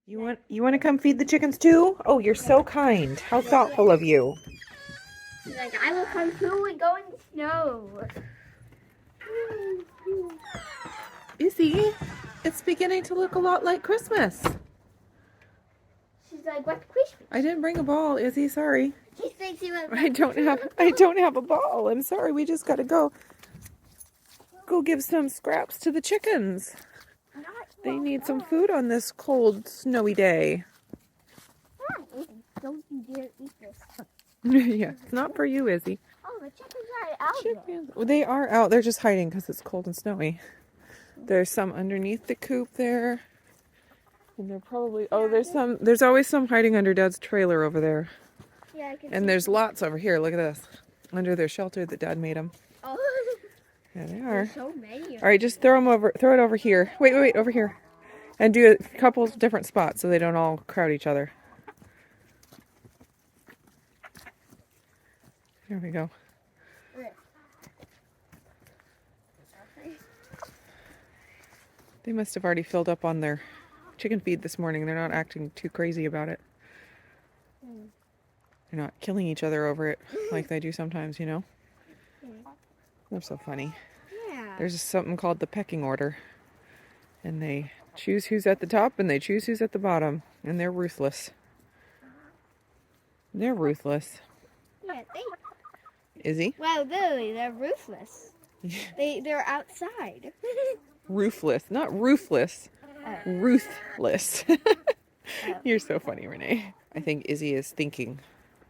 You want to come feed the chickens too? Oh, you're so kind. How thoughtful of you. She's like, I will come too and go in the snow. Izzy, it's beginning to look a lot like Christmas. She's like, what's Christmas? I didn't bring a ball, Izzy. Sorry. She thinks she was I don't have a ball. I'm sorry. We just gotta go give some scraps to the chickens. They need some food on this cold, snowy day. Don't you dare eat this. Yeah, it's not for you, Izzy. Oh, the chickens are out there. Well, they are out. They're just hiding because it's cold and snowy. There's some underneath the coop there. And they're probably, there's always some hiding under Dad's trailer over there. Yeah, I can And there's lots over here. Look at this. Under their shelter that Dad made them. Oh. Yeah, they are. There's so many. All right, just throw it over here. Wait, over here. And do a couple different spots so they don't all crowd each other. There we go. They must have already filled up on their chicken feed this morning. They're not acting too crazy about it. They're not killing each other over it like they do sometimes, you know? They're so funny. Yeah. There's something called the pecking order. And they choose who's at the top and they choose who's at the bottom. And they're ruthless. They're ruthless. Yeah, Izzy? Wow, literally, they're ruthless. They're outside. Roofless, not roofless. Ruthless. You're so funny, Renee. I think Izzy is thinking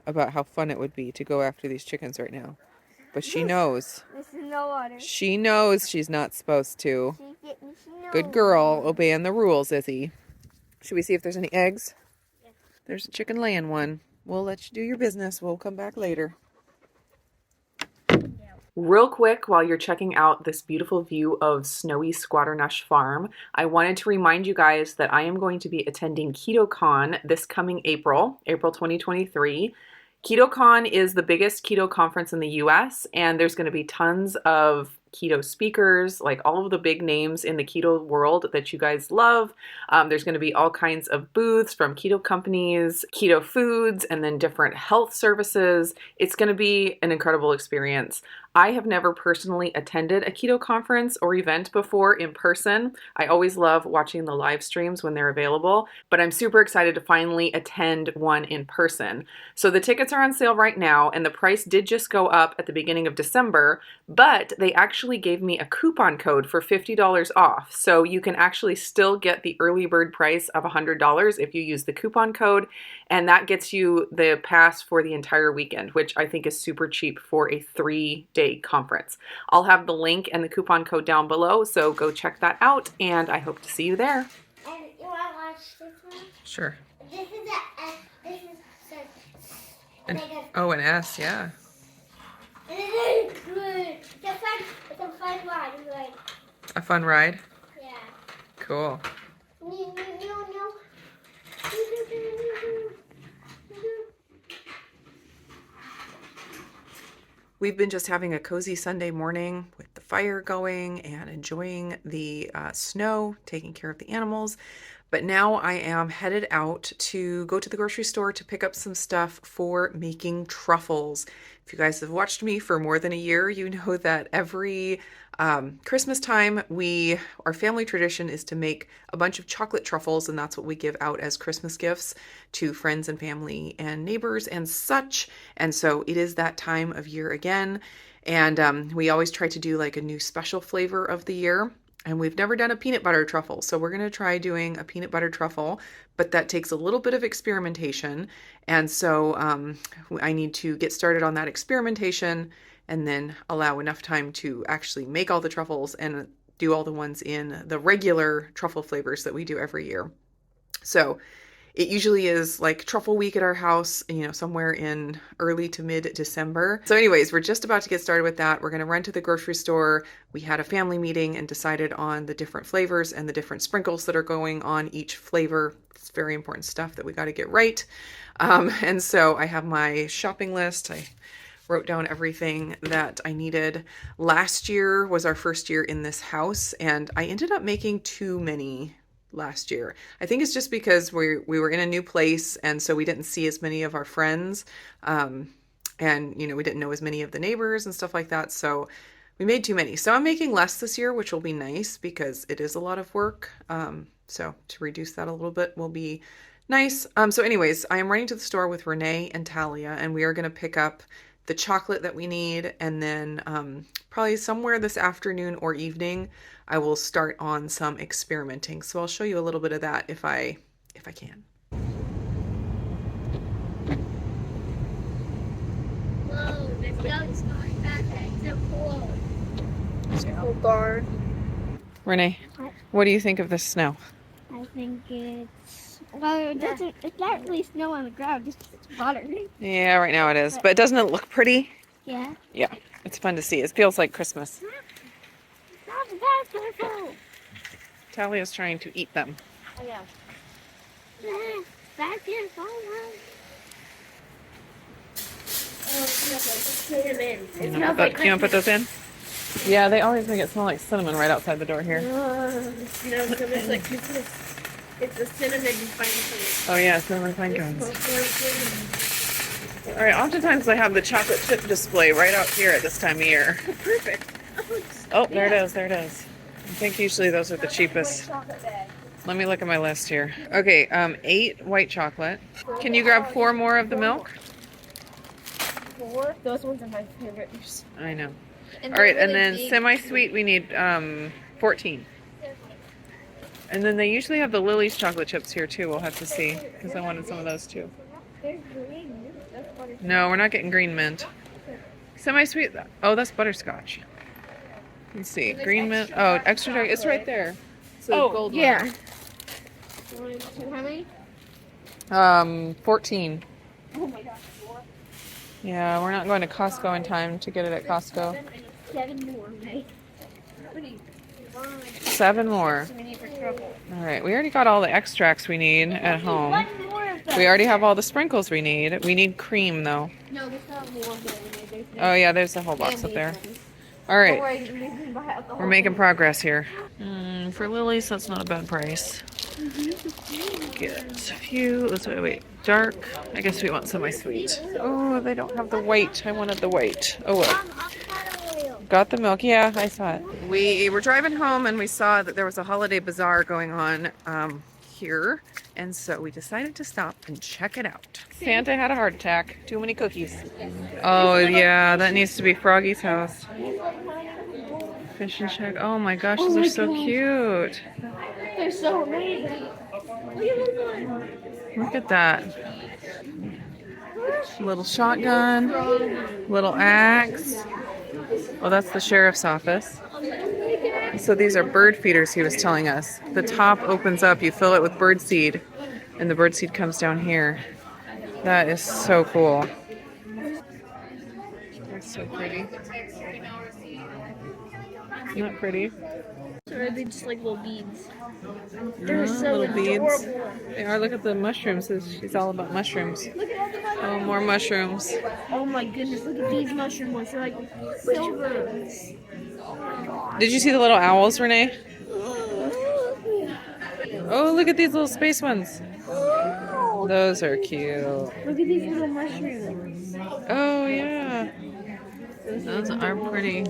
about how fun it would be to go after these chickens right now. But she knows. This is no water. She knows she's not supposed to. She knows. Good girl, obeying the rules, Izzy. Should we see if there's any eggs? Yes. There's a chicken laying one. We'll let you do your business. We'll come back later. Real quick, while you're checking out this beautiful view of snowy Squatternush Farm, I wanted to remind you guys that I am going to be attending KetoCon this coming April 2023. KetoCon is the biggest keto conference in the US, and there's going to be tons of keto speakers, like all of the big names in the keto world that you guys love. There's going to be all kinds of booths from keto companies, keto foods, and then different health services. It's going to be an incredible experience. I have never personally attended a keto conference or event before in person. I always love watching the live streams when they're available, but I'm super excited to finally attend one in person. So the tickets are on sale right now, and the price did just go up at the beginning of December, but they actually gave me a coupon code for $50 off. So you can actually still get the early bird price of $100 if you use the coupon code, and that gets you the pass for the entire weekend, which I think is super cheap for a 3-day conference. I'll have the link and the coupon code down below, so go check that out, and I hope to see you there. And you want to watch this one? Sure. This is this is an S, yeah. It's good. It's a fun ride. Like, A fun ride? yeah. Cool. No. We've been just having a cozy Sunday morning with the fire going and enjoying the snow, taking care of the animals. But now I am headed out to go to the grocery store to pick up some stuff for making truffles. If you guys have watched me for more than a year, you know that every Christmas time, our family tradition is to make a bunch of chocolate truffles, and that's what we give out as Christmas gifts to friends and family and neighbors and such. And so it is that time of year again. And we always try to do like a new special flavor of the year. And we've never done a peanut butter truffle, so we're going to try doing a peanut butter truffle, but that takes a little bit of experimentation. And so I need to get started on that experimentation and then allow enough time to actually make all the truffles and do all the ones in the regular truffle flavors that we do every year. So it usually is like truffle week at our house, somewhere in early to mid-December. So anyways, we're just about to get started with that. We're going to run to the grocery store. We had a family meeting and decided on the different flavors and the different sprinkles that are going on each flavor. It's very important stuff that we got to get right. And so I have my shopping list. I wrote down everything that I needed. Last year was our first year in this house, and I ended up making too many last year. I think it's just because we were in a new place, and so we didn't see as many of our friends, and we didn't know as many of the neighbors and stuff like that. So we made too many. So I'm making less this year, which will be nice because it is a lot of work. So to reduce that a little bit will be nice. So anyways, I am running to the store with Renee and Talia, and we are going to pick up the chocolate that we need, and then probably somewhere this afternoon or evening, I will start on some experimenting. So I'll show you a little bit of that if I can. Whoa, the snow's going back. It's so cool. Oh darn. Renee, what do you think of the snow? I think well, it's not really snow on the ground, it's water. Yeah, right now it is. But doesn't it look pretty? Yeah. Yeah, it's fun to see. It feels like Christmas. That's beautiful. Talia's trying to eat them. Oh yeah. That's beautiful. Cinnamon. You want to put those in? Yeah, they always make it smell like cinnamon right outside the door here. It's like it's the cinnamon fine. Oh yeah, cinnamon pine cones. All right, oftentimes I have the chocolate chip display right out here at this time of year. Perfect. Oh, there it is, there it is. I think usually those are the cheapest. Let me look at my list here. Okay, 8 white chocolate. Can you grab 4 more of the milk? 4. Those ones are my favorites. I know. All right, and then semi-sweet we need 14. And then they usually have the Lily's chocolate chips here too. We'll have to see because I wanted some of those too. No, we're not getting green mint. Semi-sweet. Oh, that's butterscotch. Let's see. Green mint. Oh, extra dark. It's right there. So gold yeah. How many? 14. Oh my gosh, 4. Yeah, we're not going to Costco in time to get it at Costco. 7 more, right? 7 more. We need for Truffle. All right, we already got all the extracts we need at home. One more of them. We already have all the sprinkles we need. We need cream though. No, there's not more of them. Oh yeah, there's a whole box up there. All right, we're making progress here. For Lily's, that's not a bad price. Get a few. Let's wait. Dark. I guess we want semi-sweet. Oh, they don't have the white. I wanted the white. Oh well. Avocado oil. Got the milk. Yeah, I saw it. We were driving home and we saw that there was a holiday bazaar going on here. And so we decided to stop and check it out. Santa had a heart attack. Too many cookies. Oh yeah, that needs to be Froggy's house. Fish and check. Oh my gosh, those are so cute. They're so amazing. Look at that. Little shotgun. Little axe. Oh, that's the sheriff's office. So these are bird feeders, he was telling us. The top opens up, you fill it with bird seed, and the bird seed comes down here. That is so cool. That's so pretty. Isn't that pretty? Or are they just like little beads? They're so little beads. adorable. They are. Look at the mushrooms. She's all about mushrooms. Oh, more mushrooms. Oh my goodness, look at these mushroom ones. They're like silver. Did you see the little owls, Renee? Oh, look at these little space ones. Those are cute. Look at these little mushrooms. Oh, yeah. Those are pretty.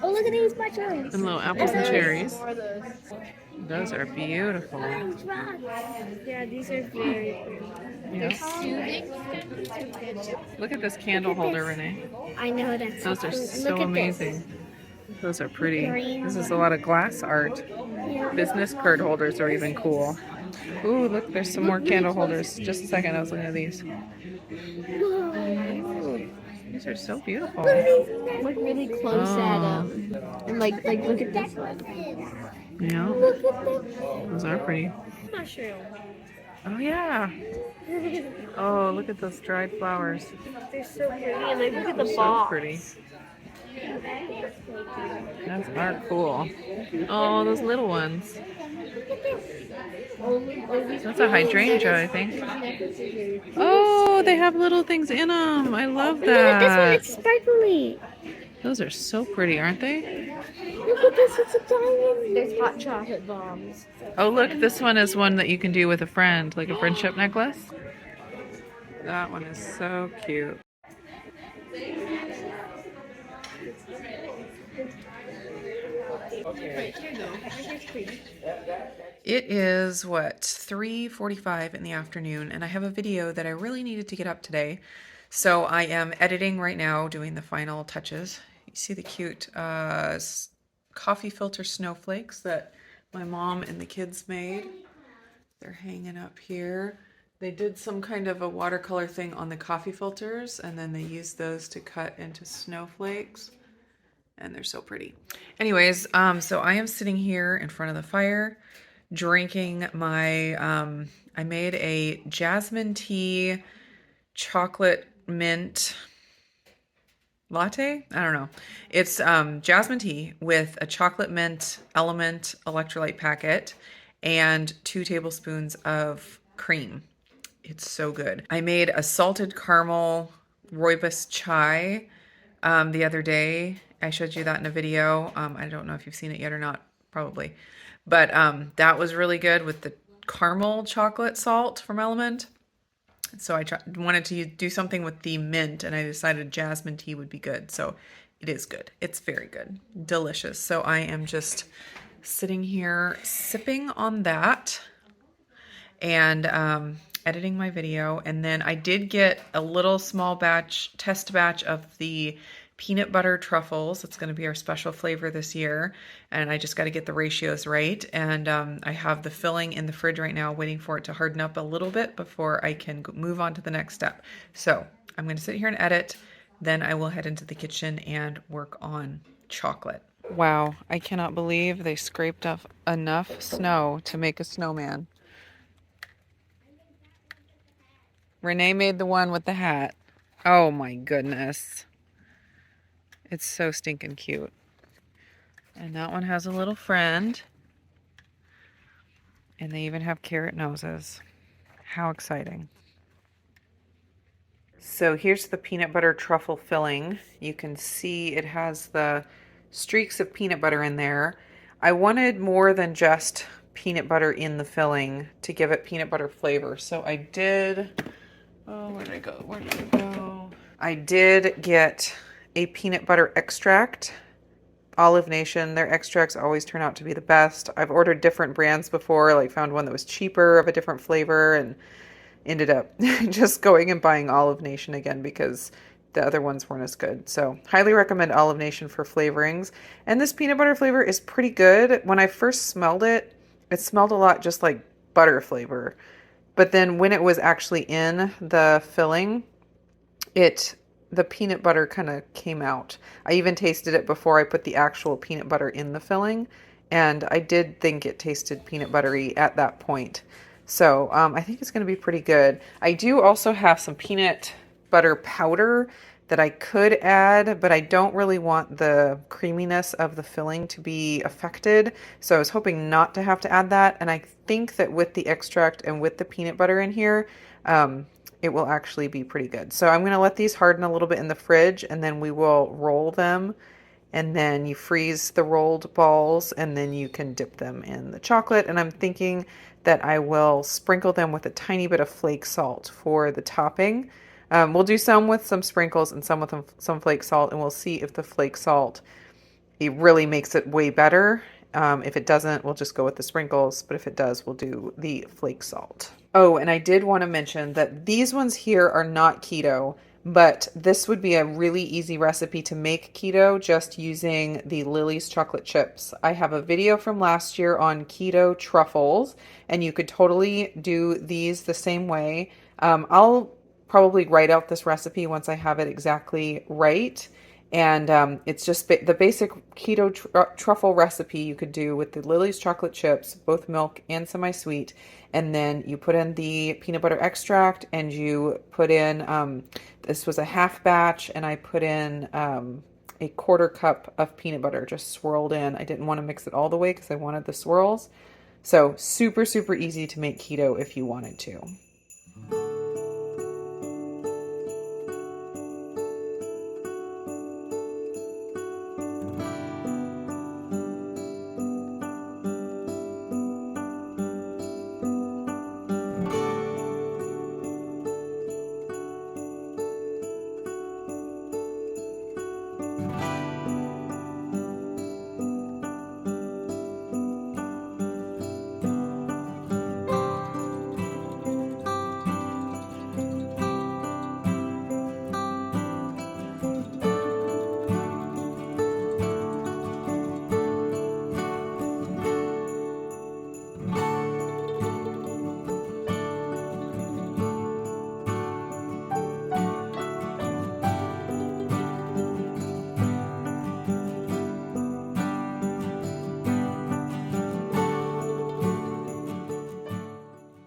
Oh, look at these mushrooms. And little apples and cherries. Those are beautiful. Yeah, these are very pretty. Yeah. Look at this candle holder, Renee. I know that's Those are Look so at amazing. Those are pretty. Green. This is a lot of glass art. Business card holders are even cool. Ooh, look, there's some more candle holders. Just a second, I was looking at these. Ooh, these are so beautiful. Look really close at them. And like look at this one. Yeah, Look at them. those are pretty. Mushroom. Oh, yeah. Oh, look at those dried flowers. They're so pretty, and like look at the So box. pretty. Those are cool. Oh, those little ones. That's a hydrangea, I think. Oh, they have little things in them. I love Look at this one. that. It's sparkly. Those are so pretty, aren't they? Look at this, it's a diamond. There's hot chocolate bombs. Oh, look, this one is one that you can do with a friend, like a friendship necklace. That one is so cute. It is what, 3:45 in the afternoon, and I have a video that I really needed to get up today. So I am editing right now, doing the final touches. You see the cute coffee filter snowflakes that my mom and the kids made. They're hanging up here. They did some kind of a watercolor thing on the coffee filters, and then they used those to cut into snowflakes. And they're so pretty. Anyways, so I am sitting here in front of the fire, drinking my, I made a jasmine tea chocolate mint latte. I don't know. It's jasmine tea with a chocolate mint element electrolyte packet and 2 tablespoons of cream. It's so good. I made a salted caramel rooibos chai the other day. I showed you that in a video. I don't know if you've seen it yet or not, probably. But that was really good with the caramel chocolate salt from Element. So I wanted to do something with the mint, and I decided jasmine tea would be good. So it is good. It's very good. Delicious. So I am just sitting here sipping on that and editing my video. And then I did get a little small test batch of the peanut butter truffles. It's going to be our special flavor this year. And I just got to get the ratios right. And I have the filling in the fridge right now, waiting for it to harden up a little bit before I can move on to the next step. So I'm going to sit here and edit. Then I will head into the kitchen and work on chocolate. Wow, I cannot believe they scraped up enough snow to make a snowman. Renee made the one with the hat. Oh my goodness. It's so stinking cute. And that one has a little friend. And they even have carrot noses. How exciting. So here's the peanut butter truffle filling. You can see it has the streaks of peanut butter in there. I wanted more than just peanut butter in the filling to give it peanut butter flavor. So I did, oh, where did I go? Where did I go? I did get a peanut butter extract. Olive Nation, their extracts always turn out to be the best. I've ordered different brands before, like found one that was cheaper of a different flavor and ended up just going and buying Olive Nation again because the other ones weren't as good. So highly recommend Olive Nation for flavorings. And this peanut butter flavor is pretty good. When I first smelled it, it smelled a lot just like butter flavor. But then when it was actually in the filling, the peanut butter kind of came out. I even tasted it before I put the actual peanut butter in the filling, and I did think it tasted peanut buttery at that point. So I think it's going to be pretty good. I do also have some peanut butter powder that I could add, but I don't really want the creaminess of the filling to be affected. So I was hoping not to have to add that. And I think that with the extract and with the peanut butter in here, it will actually be pretty good. So I'm going to let these harden a little bit in the fridge, and then we will roll them, and then you freeze the rolled balls, and then you can dip them in the chocolate. And I'm thinking that I will sprinkle them with a tiny bit of flake salt for the topping. We'll do some with some sprinkles and some with some flake salt, and we'll see if the flake salt, it really makes it way better. If it doesn't, we'll just go with the sprinkles, but if it does, we'll do the flake salt. Oh, and I did want to mention that these ones here are not keto, but this would be a really easy recipe to make keto just using the Lily's chocolate chips. I have a video from last year on keto truffles, and you could totally do these the same way. I'll probably write out this recipe once I have it exactly right. And it's just the basic keto truffle recipe you could do with the Lily's chocolate chips, both milk and semi-sweet. And then you put in the peanut butter extract, and you put in, this was a half batch, and I put in a 1/4 cup of peanut butter just swirled in. I didn't want to mix it all the way because I wanted the swirls. So super, super easy to make keto if you wanted to.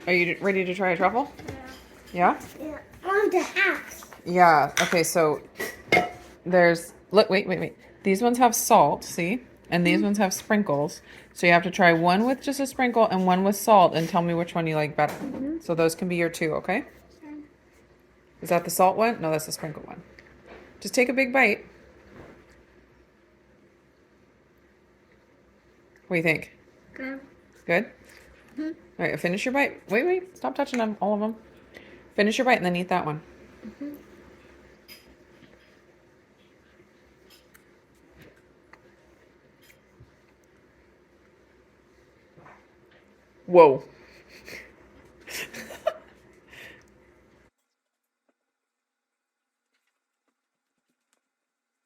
Are you ready to try a truffle? Yeah? Yeah. On the house. Yeah. Okay, so there's, look, wait. These ones have salt, see? And these ones have sprinkles. So you have to try one with just a sprinkle and one with salt and tell me which one you like better. So those can be your two, okay? Is that the salt one? No, that's the sprinkle one. Just take a big bite. What do you think? Good. Good? All right, finish your bite. Wait. Stop touching them, all of them. Finish your bite and then eat that one. Whoa.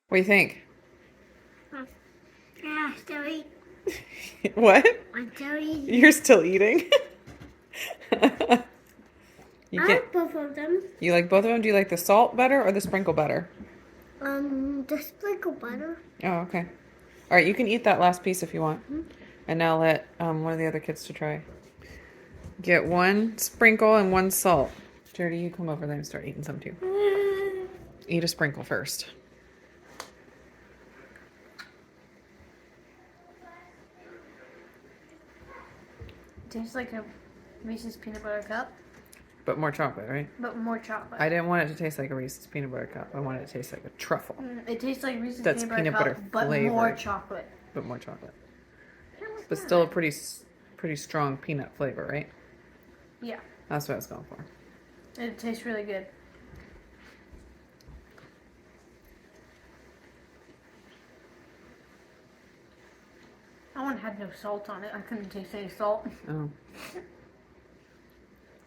What do you think? Yeah, still eat. What? I'm still eating. You're still eating? You I can't. like both of them. You like both of them? Do you like the salt better or the sprinkle better? The sprinkle butter. Oh, okay. All right, you can eat that last piece if you want. And now let one of the other kids to try. Get one sprinkle and one salt. Charity, you come over there and start eating some too. Eat a sprinkle first. Tastes like a Reese's peanut butter cup, But more chocolate, right? but more chocolate. I didn't want it to taste like a Reese's peanut butter cup. I wanted it to taste like a truffle, It tastes like Reese's That's peanut butter cup, but flavored. more chocolate. but more chocolate. But still a pretty strong peanut flavor, right? Yeah, That's what I was going for. it tastes really good. That one had no salt on it. I couldn't taste any salt. Oh.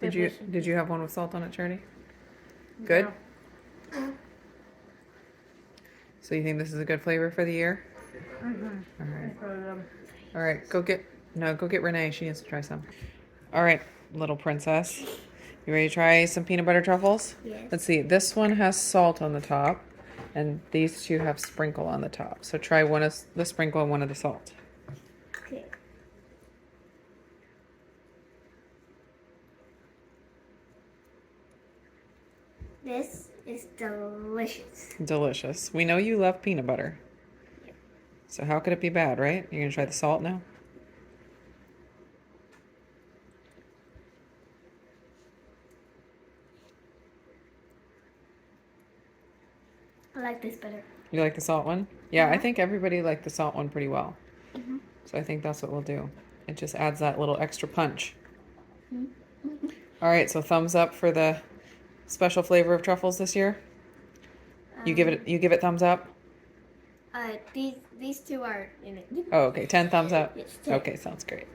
It Did you have one with salt on it, Charity? Good? Yeah. So you think this is a good flavor for the year? All right. All right, go get Renee. She needs to try some. All right, little princess. You ready to try some peanut butter truffles? Yes. Let's see. This one has salt on the top, and these two have sprinkle on the top. So try one of the sprinkle and one of the salt. Okay. This is delicious. Delicious. We know you love peanut butter. So how could it be bad, right? You're gonna try the salt now? I like this better. You like the salt one? Yeah, I think everybody liked the salt one pretty well. So I think that's what we'll do. It just adds that little extra punch. All right, so thumbs up for the special flavor of truffles this year. You give it thumbs up? These two are in it. Oh, okay. 10 thumbs up. Yes, 10. Okay, sounds great.